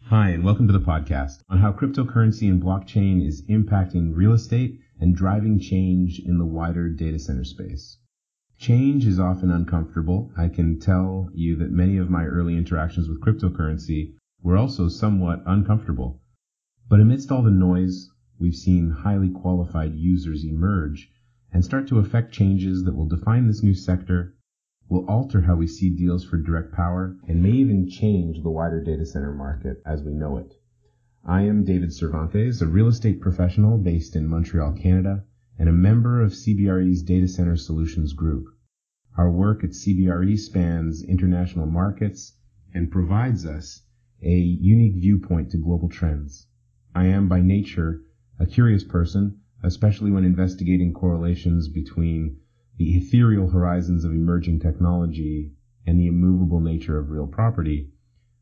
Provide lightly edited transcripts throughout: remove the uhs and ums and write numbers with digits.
Hi, and welcome to the podcast on how cryptocurrency and blockchain is impacting real estate and driving change in the wider data center space. Change is often uncomfortable. I can tell you that many of my early interactions with cryptocurrency were also somewhat uncomfortable. But amidst all the noise, we've seen highly qualified users emerge and start to affect changes that will define this new sector, will alter how we see deals for direct power, and may even change the wider data center market as we know it. I am David Cervantes, a real estate professional based in Montreal, Canada, and a member of CBRE's Data Center Solutions Group. Our work at CBRE spans international markets and provides us a unique viewpoint to global trends. I am by nature a curious person, especially when investigating correlations between the ethereal horizons of emerging technology and the immovable nature of real property.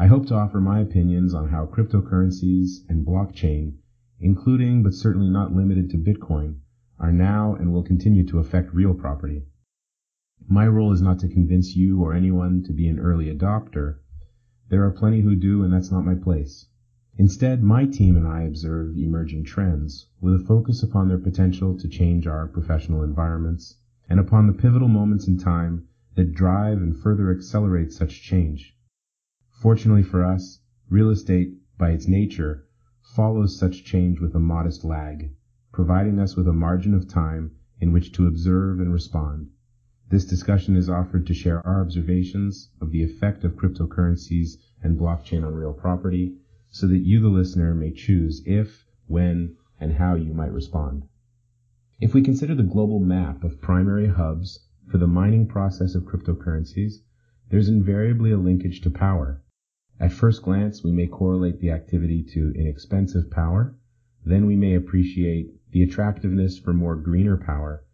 I hope to offer my opinions on how cryptocurrencies and blockchain, including but certainly not limited to Bitcoin, are now and will continue to affect real property. My role is not to convince you or anyone to be an early adopter. There are plenty who do, and that's not my place. Instead, my team and I observe emerging trends with a focus upon their potential to change our professional environments and upon the pivotal moments in time that drive and further accelerate such change. Fortunately for us, real estate, by its nature, follows such change with a modest lag, providing us with a margin of time in which to observe and respond. This discussion is offered to share our observations of the effect of cryptocurrencies and blockchain on real property, so that you, the listener, may choose if, when, and how you might respond. If we consider the global map of primary hubs for the mining process of cryptocurrencies, there's invariably a linkage to power. At first glance, we may correlate the activity to inexpensive power. Then we may appreciate the attractiveness for more greener power.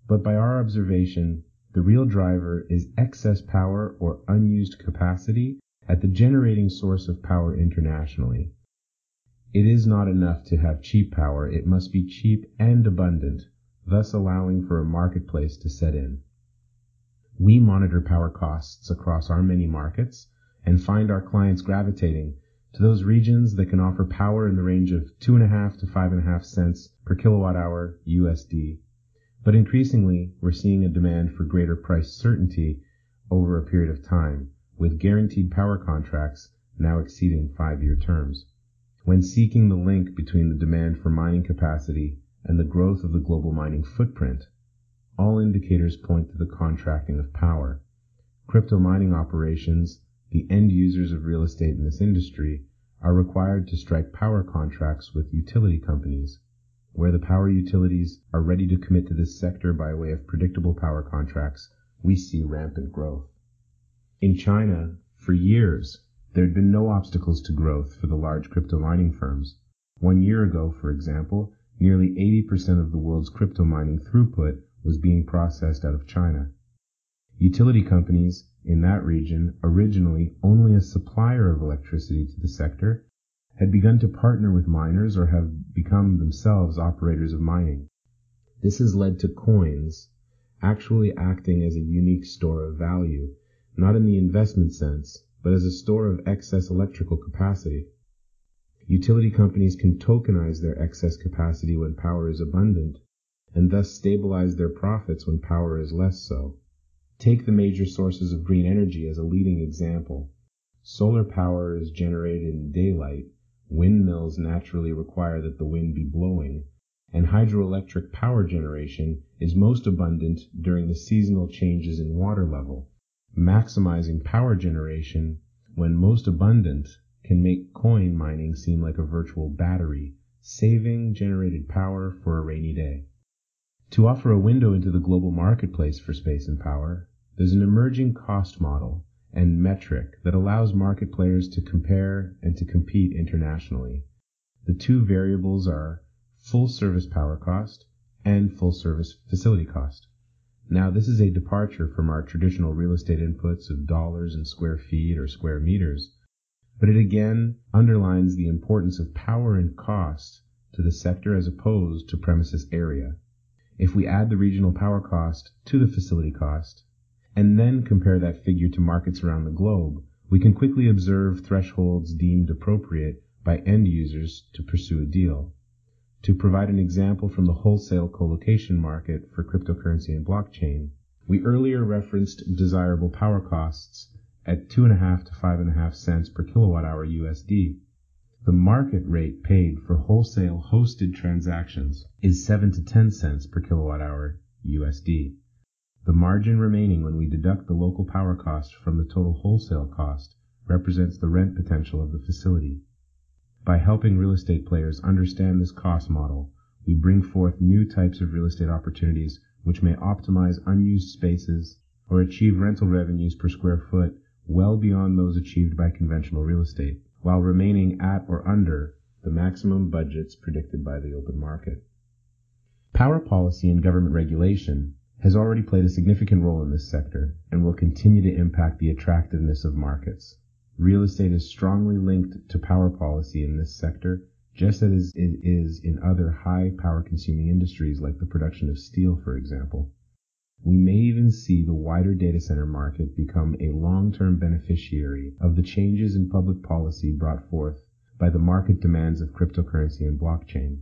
But by our observation, the real driver is excess power or unused capacity at the generating source of power internationally. It is not enough to have cheap power. It must be cheap and abundant, thus allowing for a marketplace to set in. We monitor power costs across our many markets and find our clients gravitating to those regions that can offer power in the range of 2.5 to 5.5 cents per kilowatt hour USD. But increasingly, we're seeing a demand for greater price certainty over a period of time, with guaranteed power contracts now exceeding 5-year terms. When seeking the link between the demand for mining capacity and the growth of the global mining footprint, all indicators point to the contracting of power. Crypto mining operations, the end users of real estate in this industry, are required to strike power contracts with utility companies. Where the power utilities are ready to commit to this sector by way of predictable power contracts, we see rampant growth. In China, for years, there had been no obstacles to growth for the large crypto mining firms. 1 year ago, for example, nearly 80% of the world's crypto mining throughput was being processed out of China. Utility companies in that region, originally only a supplier of electricity to the sector, had begun to partner with miners or have become themselves operators of mining. This has led to coins actually acting as a unique store of value, not in the investment sense, but as a store of excess electrical capacity. Utility companies can tokenize their excess capacity when power is abundant, and thus stabilize their profits when power is less so. Take the major sources of green energy as a leading example. Solar power is generated in daylight, windmills naturally require that the wind be blowing, and hydroelectric power generation is most abundant during the seasonal changes in water level. Maximizing power generation, when most abundant, can make coin mining seem like a virtual battery, saving generated power for a rainy day. To offer a window into the global marketplace for space and power, there's an emerging cost model and metric that allows market players to compare and to compete internationally. The two variables are full service power cost and full service facility cost. Now, this is a departure from our traditional real estate inputs of dollars and square feet or square meters, but it again underlines the importance of power and cost to the sector as opposed to premises area. If we add the regional power cost to the facility cost, and then compare that figure to markets around the globe, we can quickly observe thresholds deemed appropriate by end users to pursue a deal. To provide an example from the wholesale colocation market for cryptocurrency and blockchain, we earlier referenced desirable power costs at 2.5 to 5.5 cents per kilowatt hour USD. The market rate paid for wholesale hosted transactions is 7 to 10 cents per kilowatt hour USD. The margin remaining when we deduct the local power cost from the total wholesale cost represents the rent potential of the facility. By helping real estate players understand this cost model, we bring forth new types of real estate opportunities which may optimize unused spaces or achieve rental revenues per square foot well beyond those achieved by conventional real estate, while remaining at or under the maximum budgets predicted by the open market. Power policy and government regulation has already played a significant role in this sector and will continue to impact the attractiveness of markets. Real estate is strongly linked to power policy in this sector, just as it is in other high power consuming industries like the production of steel, for example. We may even see the wider data center market become a long-term beneficiary of the changes in public policy brought forth by the market demands of cryptocurrency and blockchain.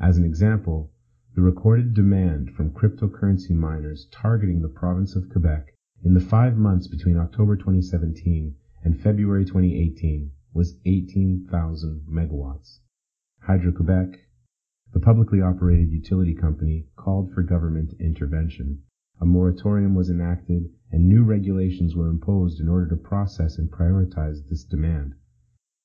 As an example, the recorded demand from cryptocurrency miners targeting the province of Quebec in the 5 months between October 2017 and February 2018 was 18,000 megawatts. Hydro-Quebec, the publicly operated utility company, called for government intervention. A moratorium was enacted and new regulations were imposed in order to process and prioritize this demand.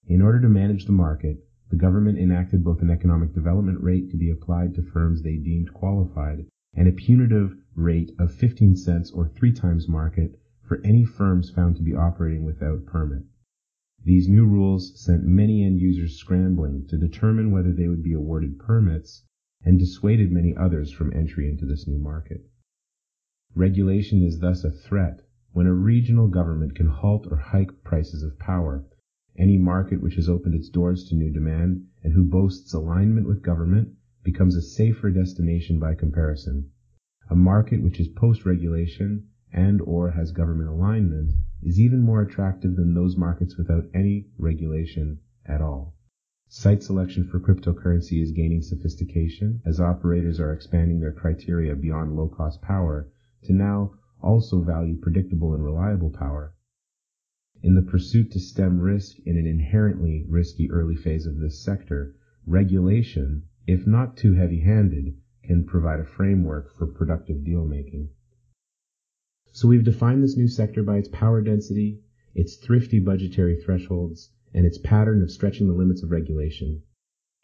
In order to manage the market, the government enacted both an economic development rate to be applied to firms they deemed qualified and a punitive rate of 15 cents or 3 times market for any firms found to be operating without permit. These new rules sent many end users scrambling to determine whether they would be awarded permits and dissuaded many others from entry into this new market. Regulation is thus a threat when a regional government can halt or hike prices of power. Any market which has opened its doors to new demand and who boasts alignment with government becomes a safer destination by comparison. A market which is post-regulation and or has government alignment is even more attractive than those markets without any regulation at all. Site selection for cryptocurrency is gaining sophistication as operators are expanding their criteria beyond low-cost power to now also value predictable and reliable power. In the pursuit to stem risk in an inherently risky early phase of this sector, regulation, if not too heavy-handed, can provide a framework for productive deal-making. So we've defined this new sector by its power density, its thrifty budgetary thresholds, and its pattern of stretching the limits of regulation.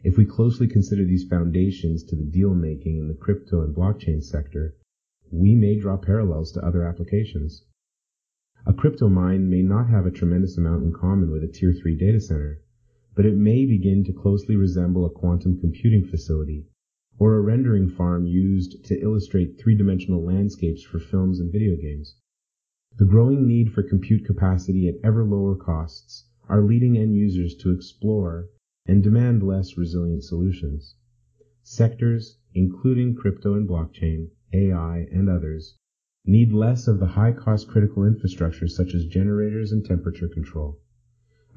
If we closely consider these foundations to the deal-making in the crypto and blockchain sector, we may draw parallels to other applications. A crypto mine may not have a tremendous amount in common with a Tier 3 data center, but it may begin to closely resemble a quantum computing facility, or a rendering farm used to illustrate three-dimensional landscapes for films and video games. The growing need for compute capacity at ever lower costs are leading end users to explore and demand less resilient solutions. Sectors, including crypto and blockchain, AI, and others, need less of the high-cost critical infrastructure such as generators and temperature control.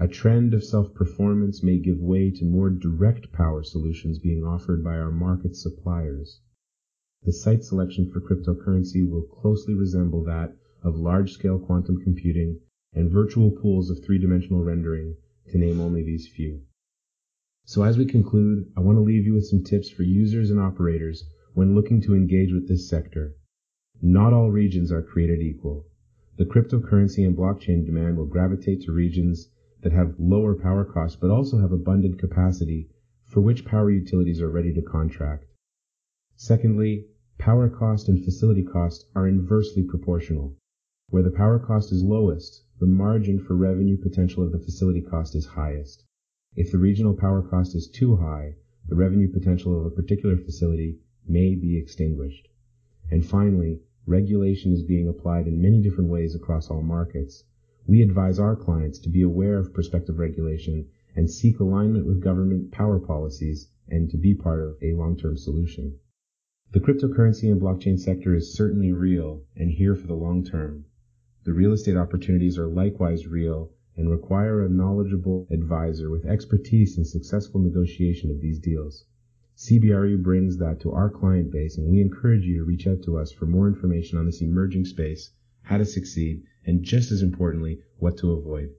A trend of self-performance may give way to more direct power solutions being offered by our market suppliers. The site selection for cryptocurrency will closely resemble that of large-scale quantum computing and virtual pools of three-dimensional rendering, to name only these few. So as we conclude, I want to leave you with some tips for users and operators when looking to engage with this sector. Not all regions are created equal. The cryptocurrency and blockchain demand will gravitate to regions that have lower power costs but also have abundant capacity for which power utilities are ready to contract. Secondly, power cost and facility cost are inversely proportional. Where the power cost is lowest, the margin for revenue potential of the facility cost is highest. If the regional power cost is too high, the revenue potential of a particular facility may be extinguished. And finally, regulation is being applied in many different ways across all markets. We advise our clients to be aware of prospective regulation and seek alignment with government power policies and to be part of a long-term solution. The cryptocurrency and blockchain sector is certainly real and here for the long term. The real estate opportunities are likewise real and require a knowledgeable advisor with expertise in successful negotiation of these deals. CBRE brings that to our client base, and we encourage you to reach out to us for more information on this emerging space, how to succeed, and just as importantly, what to avoid.